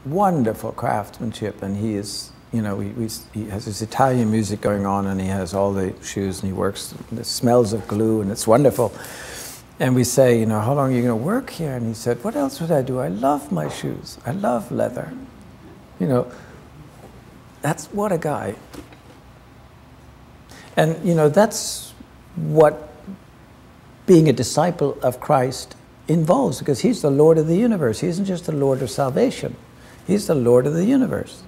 wonderful craftsmanship, and he is, you know, he has this Italian music going on, and he has all the shoes, and he works, the smells of glue, and it's wonderful. And we say, you know, how long are you going to work here? And he said, what else would I do? I love my shoes. I love leather. You know, that's what a guy. And, you know, that's what being a disciple of Christ involves, because he's the Lord of the universe. He isn't just the Lord of salvation. He's the Lord of the universe.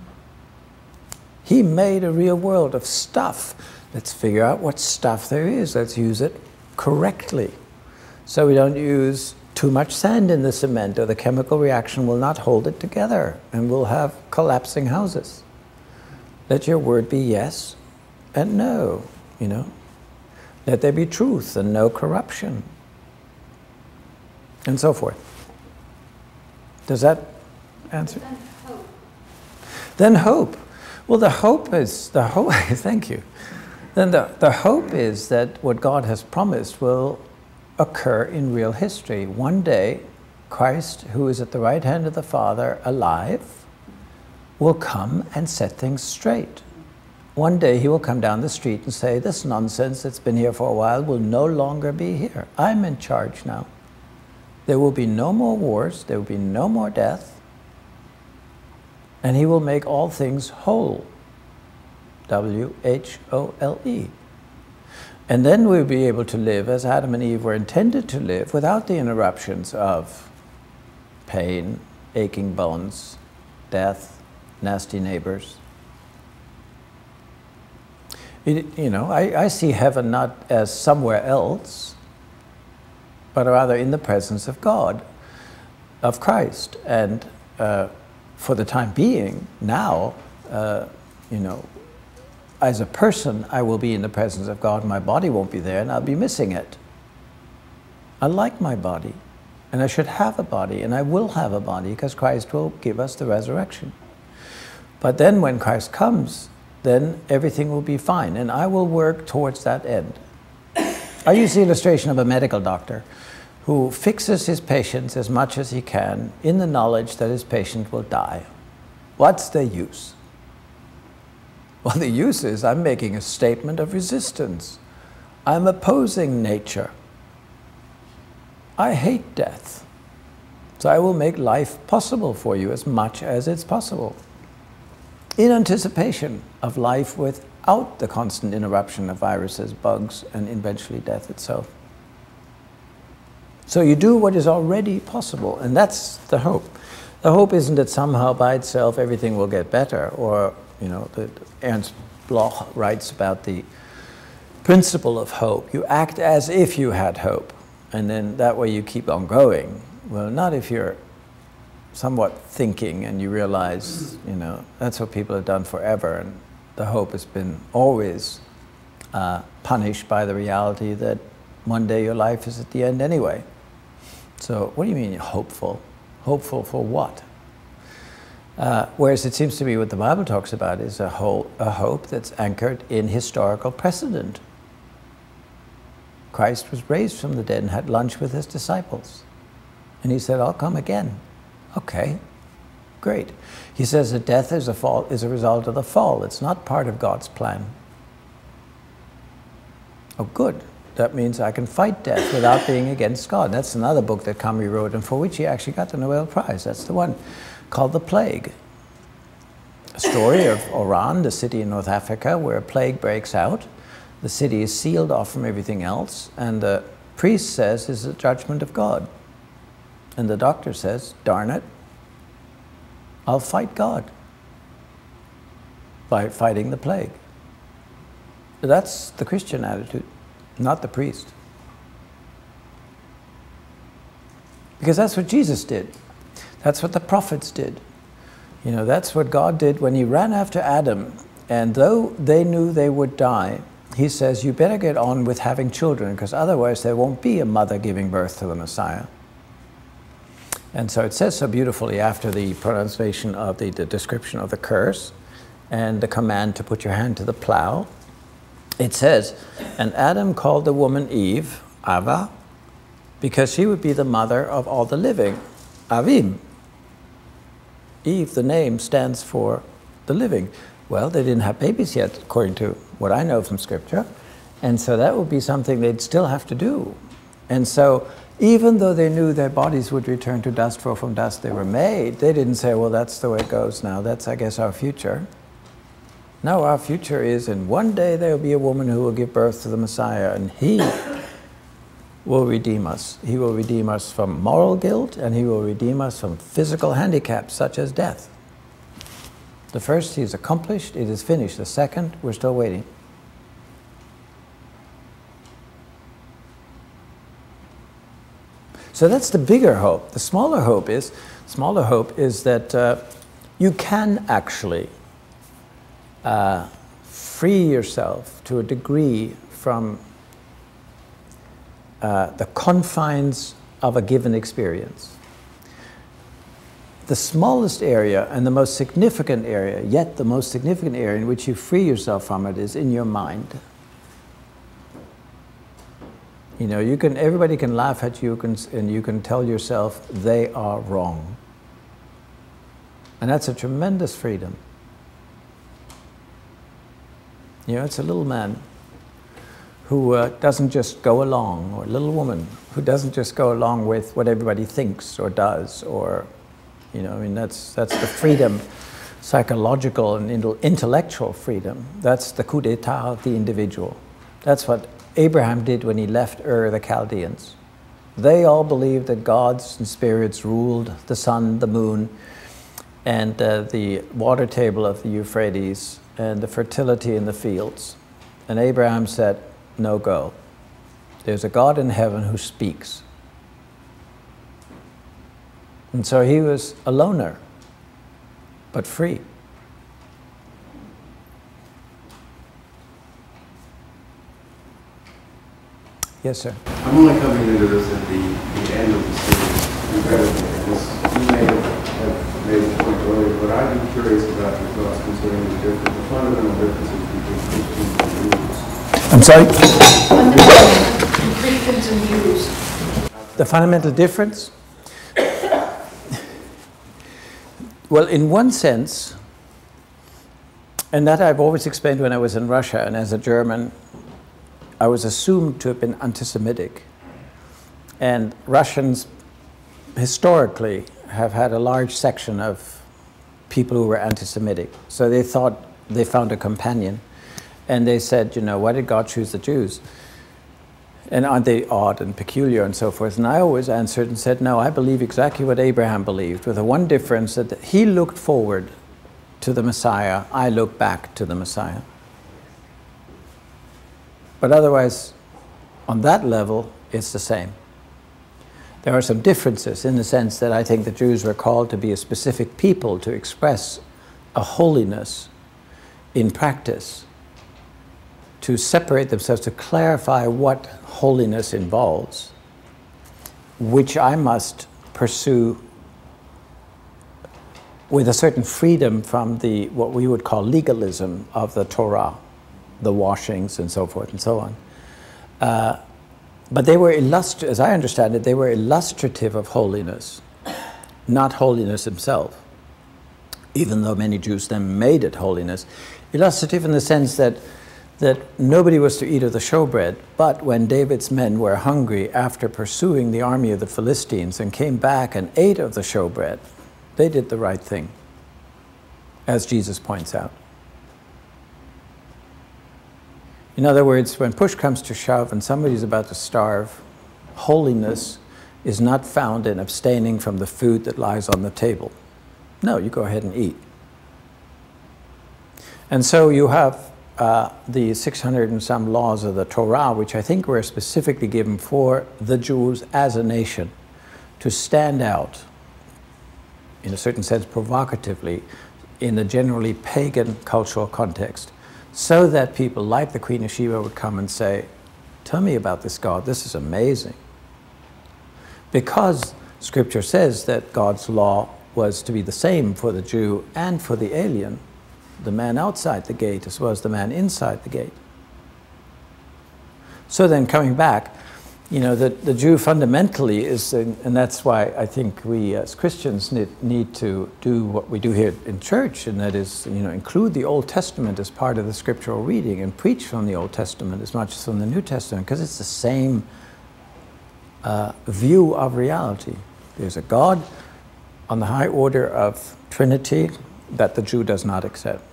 He made a real world of stuff. Let's figure out what stuff there is. Let's use it correctly. So we don't use too much sand in the cement, or the chemical reaction will not hold it together, and we'll have collapsing houses. Let your word be yes and no, you know. Let there be truth and no corruption, and so forth. Does that answer? Then hope. Then hope. Well, the hope is, thank you. Then the hope is that what God has promised will occur in real history. One day, Christ, who is at the right hand of the Father, alive, will come and set things straight. One day he will come down the street and say, this nonsense that's been here for a while will no longer be here. I'm in charge now. There will be no more wars, there will be no more death, and he will make all things whole. W-H-O-L-E. And then we'll be able to live as Adam and Eve were intended to live, without the interruptions of pain, aching bones, death, nasty neighbors. You know, I see heaven not as somewhere else, but rather in the presence of God, of Christ. And for the time being, now, you know, as a person, I will be in the presence of God. My body won't be there, and I'll be missing it. I like my body, and I should have a body, and I will have a body, because Christ will give us the resurrection. But then when Christ comes, then everything will be fine, and I will work towards that end. I use the illustration of a medical doctor who fixes his patients as much as he can in the knowledge that his patient will die. What's the use? Well, the use is I'm making a statement of resistance. I'm opposing nature. I hate death. So I will make life possible for you as much as it's possible, in anticipation of life without the constant interruption of viruses, bugs, and eventually death itself. So you do what is already possible, and that's the hope. The hope isn't that somehow by itself everything will get better, or, you know, Ernst Bloch writes about the principle of hope. You act as if you had hope, and then that way you keep on going. Well, not if you're somewhat thinking and you realize, you know, that's what people have done forever, and the hope has been always punished by the reality that one day your life is at the end anyway. So what do you mean you're hopeful? Hopeful for what? Whereas it seems to me what the Bible talks about is a hope that's anchored in historical precedent. Christ was raised from the dead and had lunch with his disciples. And he said, I'll come again. Okay, great. He says that death is a result of the fall. It's not part of God's plan. Oh, good. That means I can fight death without being against God. That's another book that Camus wrote, and for which he actually got the Nobel Prize. That's the one called The Plague. A story of Oran, the city in North Africa, where a plague breaks out. The city is sealed off from everything else, and the priest says it's a judgment of God. And the doctor says, darn it, I'll fight God by fighting the plague. That's the Christian attitude, not the priest. Because that's what Jesus did. That's what the prophets did. You know, that's what God did when he ran after Adam. And though they knew they would die, he says, you better get on with having children, because otherwise there won't be a mother giving birth to the Messiah. And so it says so beautifully after the pronunciation of the description of the curse and the command to put your hand to the plow. It says, and Adam called the woman Eve, Ava, because she would be the mother of all the living, Avim. Eve, the name, stands for the living. Well, they didn't have babies yet, according to what I know from Scripture. And so that would be something they'd still have to do. And so even though they knew their bodies would return to dust, for from dust they were made, they didn't say, well, that's the way it goes now. That's, I guess, our future. No, our future is, in one day there will be a woman who will give birth to the Messiah, and he will redeem us. He will redeem us from moral guilt, and he will redeem us from physical handicaps, such as death. The first, he is accomplished, it is finished. The second, we're still waiting. So that's the bigger hope. The smaller hope is that you can actually free yourself to a degree from the confines of a given experience. The smallest area and the most significant area, yet the most significant area in which you free yourself from it, is in your mind. You know, everybody can laugh at you, and you can tell yourself they are wrong. And that's a tremendous freedom. You know, it's a little man who doesn't just go along, or a little woman who doesn't just go along with what everybody thinks or does, or, you know, I mean, that's the freedom, psychological and intellectual freedom. That's the coup d'etat of the individual. That's what Abraham did when he left Ur the Chaldeans. They all believed that gods and spirits ruled the sun, the moon, and the water table of the Euphrates, and the fertility in the fields. And Abraham said, no go. There's a God in heaven who speaks. And so he was a loner, but free. Yes, sir. I'm only coming into this at the end of the series, incredibly, because you may have made the point earlier, but I'd be curious about your thoughts concerning the fundamental differences between Christians and Jews. I'm sorry? Fundamental Christians and Jews. The fundamental difference? Well, in one sense, and that I've always explained when I was in Russia, and as a German, I was assumed to have been anti-Semitic. And Russians historically have had a large section of people who were anti-Semitic. So they thought they found a companion. And they said, you know, why did God choose the Jews? And aren't they odd and peculiar and so forth? And I always answered and said, no, I believe exactly what Abraham believed, with the one difference that he looked forward to the Messiah, I look back to the Messiah. But otherwise, on that level, it's the same. There are some differences in the sense that I think the Jews were called to be a specific people, to express a holiness in practice, to separate themselves, to clarify what holiness involves, which I must pursue with a certain freedom from what we would call legalism of the Torah, the washings and so forth and so on. But they were, as I understand it, they were illustrative of holiness, not holiness himself, even though many Jews then made it holiness. Illustrative in the sense that nobody was to eat of the showbread, but when David's men were hungry after pursuing the army of the Philistines and came back and ate of the showbread, they did the right thing, as Jesus points out. In other words, when push comes to shove and somebody's about to starve, holiness is not found in abstaining from the food that lies on the table. No, you go ahead and eat. And so you have the 600 and some laws of the Torah, which I think were specifically given for the Jews as a nation to stand out, in a certain sense provocatively, in a generally pagan cultural context, so that people like the Queen of Sheba would come and say, tell me about this God, this is amazing. Because Scripture says that God's law was to be the same for the Jew and for the alien, the man outside the gate as well as the man inside the gate. So then coming back, You know, the Jew fundamentally is, and that's why I think we as Christians need to do what we do here in church, and that is, you know, include the Old Testament as part of the scriptural reading and preach from the Old Testament as much as from the New Testament, because it's the same view of reality. There's a God on the high order of Trinity that the Jew does not accept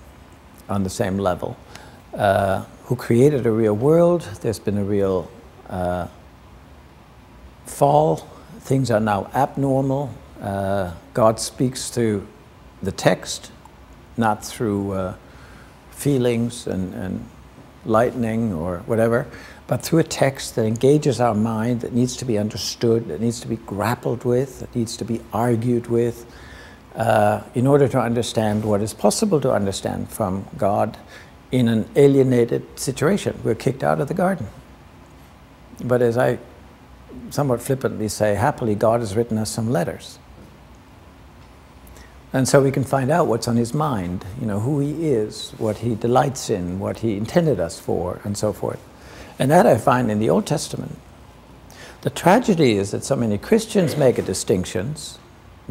on the same level, who created a real world. There's been a real fall. Things are now abnormal. God speaks through the text, not through feelings and lightning or whatever, but through a text that engages our mind, that needs to be understood, that needs to be grappled with, that needs to be argued with, in order to understand what is possible to understand from God in an alienated situation. We're kicked out of the garden. But as I somewhat flippantly say, happily, God has written us some letters. And so we can find out what's on his mind, you know, who he is, what he delights in, what he intended us for, and so forth. And that I find in the Old Testament. The tragedy is that so many Christians make a distinctions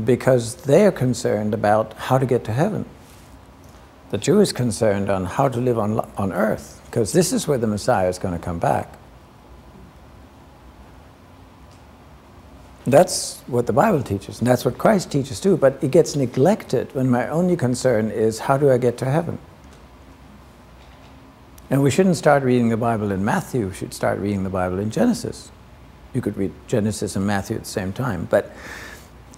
because they are concerned about how to get to heaven. The Jew is concerned on how to live on earth, because this is where the Messiah is going to come back. That's what the Bible teaches, and that's what Christ teaches too, but it gets neglected when my only concern is, how do I get to heaven? And we shouldn't start reading the Bible in Matthew, we should start reading the Bible in Genesis. You could read Genesis and Matthew at the same time, but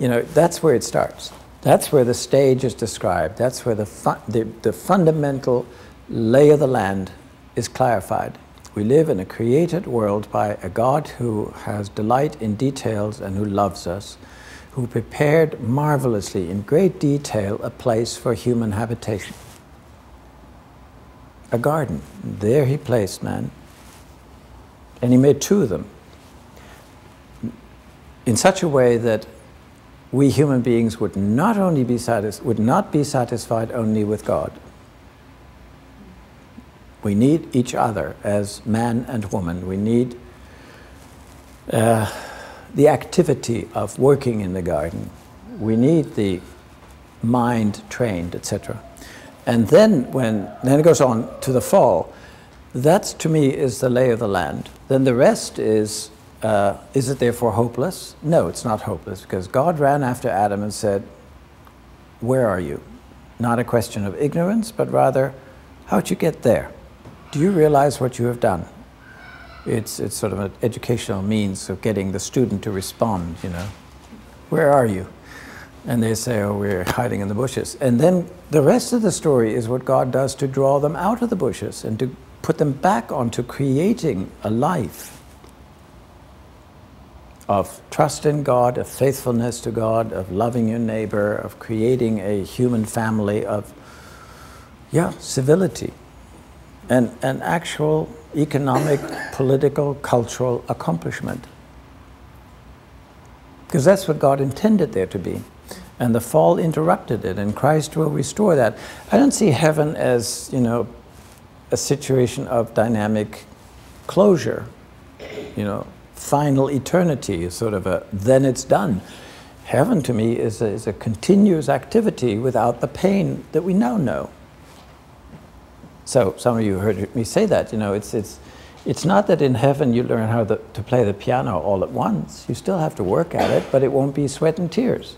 you know, that's where it starts. That's where the stage is described. That's where the fundamental lay of the land is clarified. We live in a created world by a God who has delight in details and who loves us, who prepared marvelously in great detail a place for human habitation. A garden. There he placed man. And he made two of them in such a way that we human beings would not be satisfied only with God. We need each other as man and woman. We need the activity of working in the garden. We need the mind trained, etc. And then it goes on to the fall. That to me is the lay of the land. Then the rest is it therefore hopeless? No, it's not hopeless, because God ran after Adam and said, where are you? Not a question of ignorance, but rather, how'd you get there? Do you realize what you have done? It's sort of an educational means of getting the student to respond, you know. Where are you? And they say, oh, we're hiding in the bushes. And then the rest of the story is what God does to draw them out of the bushes and to put them back onto creating a life of trust in God, of faithfulness to God, of loving your neighbor, of creating a human family, of, civility. And an actual economic, political, cultural accomplishment. Because that's what God intended there to be. And the fall interrupted it, and Christ will restore that. I don't see heaven as, you know, a situation of dynamic closure, you know, final eternity, sort of a then it's done. Heaven to me is a continuous activity without the pain that we now know. So some of you heard me say that, you know, it's not that in heaven you learn how to play the piano all at once. You still have to work at it, but it won't be sweat and tears.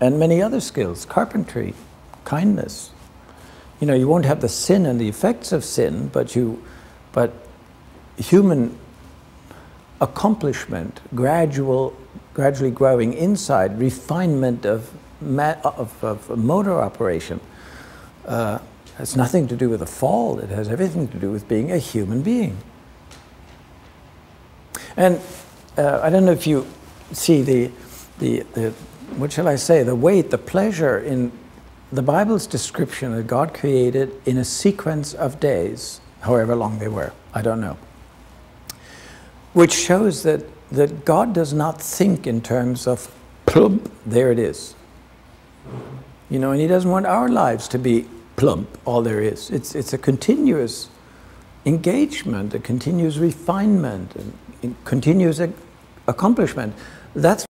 And many other skills, carpentry, kindness. You know, you won't have the sin and the effects of sin, but human accomplishment, gradually growing inside, refinement of motor operation, has nothing to do with the fall. It has everything to do with being a human being. And I don't know if you see the what shall I say, the weight, the pleasure in the Bible's description that God created in a sequence of days, however long they were, I don't know. Which shows that God does not think in terms of plump, there it is. You know, and he doesn't want our lives to be plump, all there is. It's a continuous engagement, a continuous refinement, and continuous accomplishment. That's